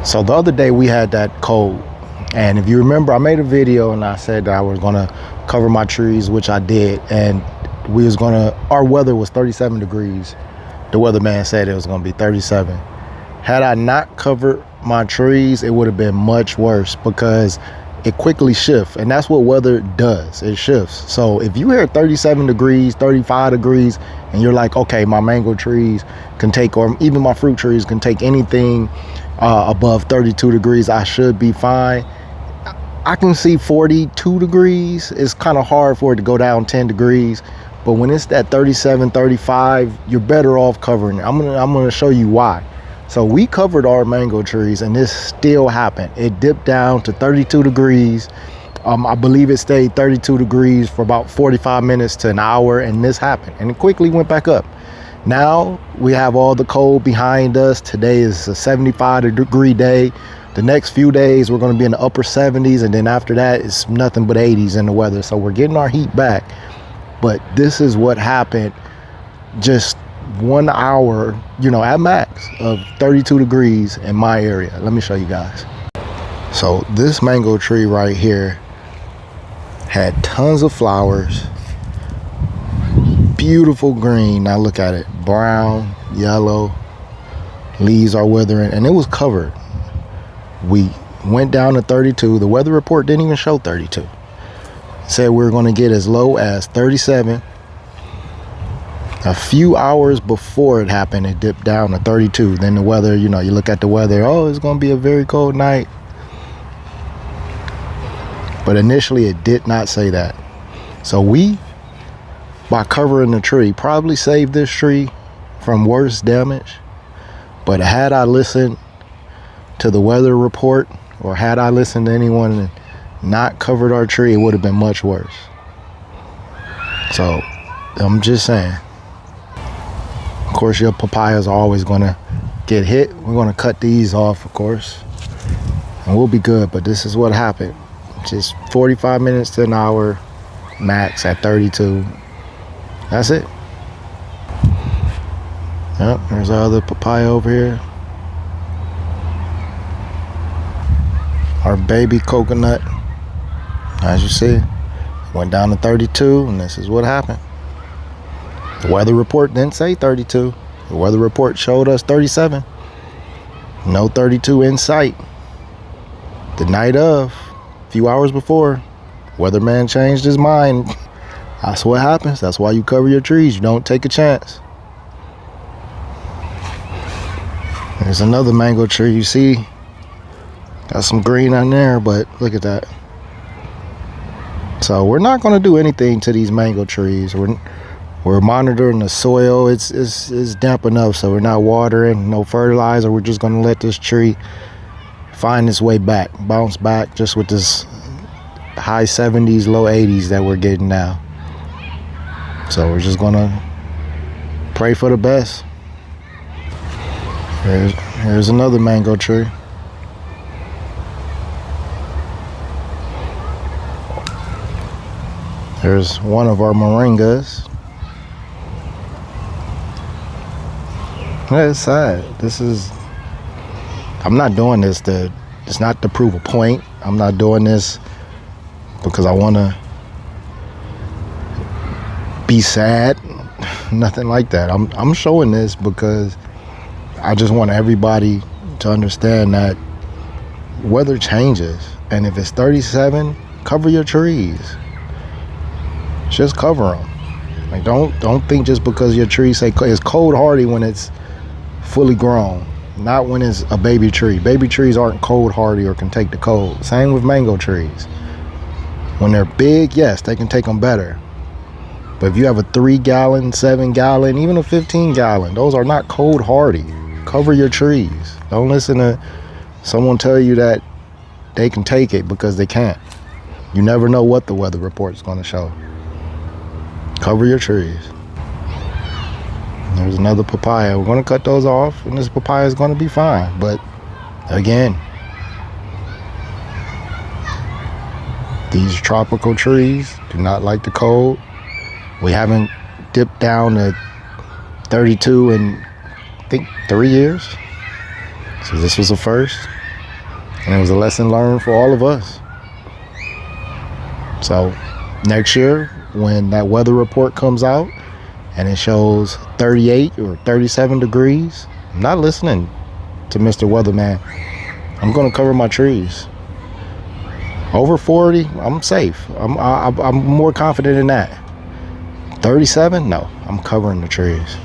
So the other day we had that cold, and if you remember, I made a video and I said that I was gonna cover my trees, which I did, and our weather was 37 degrees. The weatherman said it was gonna be 37. Had I not covered my trees, it would have been much worse because it quickly shifts, and that's what weather does. It shifts. So if you hear 37 degrees, 35 degrees, and you're like, okay, my mango trees can take, or even my fruit trees can take anything above 32 degrees, I should be fine. I can see 42 degrees. It's kind of hard for it to go down 10 degrees, but when it's that 37, 35, you're better off covering it. I'm gonna show you why. So we covered our mango trees, and this still happened. It dipped down to 32 degrees. I believe it stayed 32 degrees for about 45 minutes to an hour, and this happened, and it quickly went back up. Now we have all the cold behind us. Today is a 75-degree day. The next few days we're going to be in the upper 70s, and then after that it's nothing but 80s in the weather. So we're getting our heat back. But this is what happened, just 1 hour, at max of 32 degrees in my area. Let me show you guys. So this mango tree right here had tons of flowers, beautiful green. Now look at it, brown, yellow, leaves are withering, and it was covered. We went down to 32. The weather report didn't even show 32. It said we were going to get as low as 37. A few hours before it happened, it dipped down to 32. Then the weather, you look at the weather, oh, it's going to be a very cold night. But initially it did not say that. So we, by covering the tree, probably saved this tree from worse damage. But had I listened to the weather report, or had I listened to anyone and not covered our tree, it would have been much worse. So I'm just saying. Of course, your papayas are always going to get hit. We're going to cut these off, of course, and we'll be good. But this is what happened. Just 45 minutes to an hour max at 32. That's it. Yep, there's our other papaya over here. Our baby coconut, as you see, went down to 32, and this is what happened. The weather report didn't say 32. The weather report showed us 37. No 32 in sight. The night of, a few hours before, weatherman changed his mind. That's what happens. That's why you cover your trees. You don't take a chance. There's another mango tree, you see. Got some green on there, but look at that. So we're not going to do anything to these mango trees. We're monitoring the soil. It's damp enough, so we're not watering, no fertilizer. We're just going to let this tree find its way back, bounce back, just with this high 70s, low 80s that we're getting now. So we're just going to pray for the best. Here's another mango tree. There's one of our moringas. Yeah, it's sad. I'm not doing this it's not to prove a point. I'm not doing this because I want to be sad. Nothing like that. I'm showing this because I just want everybody to understand that weather changes. And if it's 37, cover your trees. Just cover them. Like don't think just because your tree say it's cold hardy when it's fully grown, not when it's a baby tree. Baby trees aren't cold hardy or can take the cold. Same with mango trees. When they're big, yes, they can take them better. But if you have a 3-gallon, 7-gallon, even a 15-gallon, those are not cold hardy. Cover your trees. Don't listen to someone tell you that they can take it, because they can't. You never know what the weather report is going to show. Cover your trees. There's another papaya. We're going to cut those off, and this papaya is going to be fine. But again, these tropical trees do not like the cold. We haven't dipped down to 32 in, I think, 3 years. So this was the first. And it was a lesson learned for all of us. So next year, when that weather report comes out and it shows 38 or 37 degrees, I'm not listening to Mr. Weatherman. I'm going to cover my trees. Over 40, I'm safe. I'm more confident in that. 37, no, I'm covering the trees.